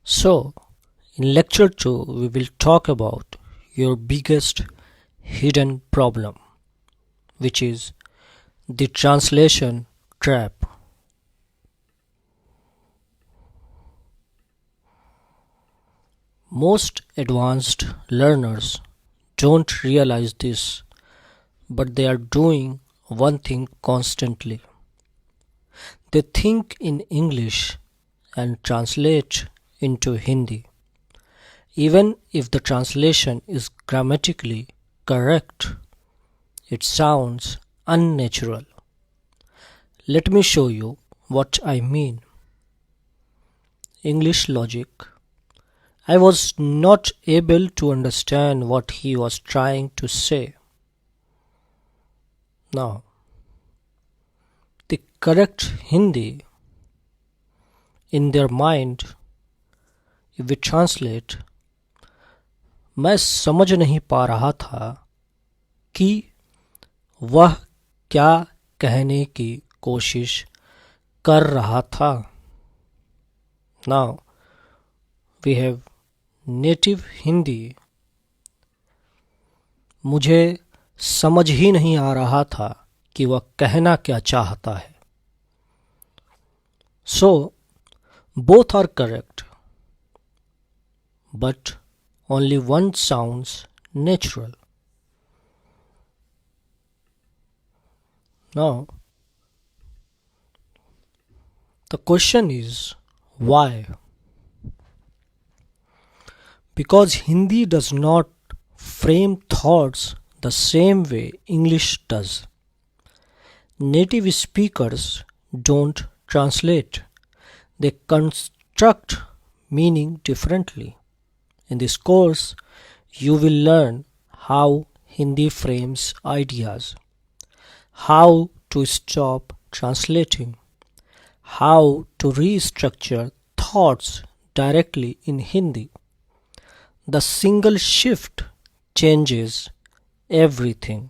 So, in lecture 2, we will talk about your biggest hidden problem, which is the translation trap. Most advanced learners don't realize this, but they are doing one thing constantly. They think in English and translate into Hindi, even if the translation is grammatically correct. It sounds unnatural. Let me show you what I mean. English logic. I was not able to understand what he was trying to say. Now, the correct Hindi in their mind, if we translate, मैं समझ नहीं पा रहा था कि वह क्या कहने की कोशिश कर रहा था. Now we have native Hindi. मुझे समझ ही नहीं आ रहा था कि वह कहना क्या चाहता है. So both are correct, but only one sounds natural. Now, the question is why? Because Hindi does not frame thoughts the same way English does. Native speakers don't translate, they construct meaning differently. In this course, you will learn how Hindi frames ideas, how to stop translating, how to restructure thoughts directly in Hindi. The single shift changes everything.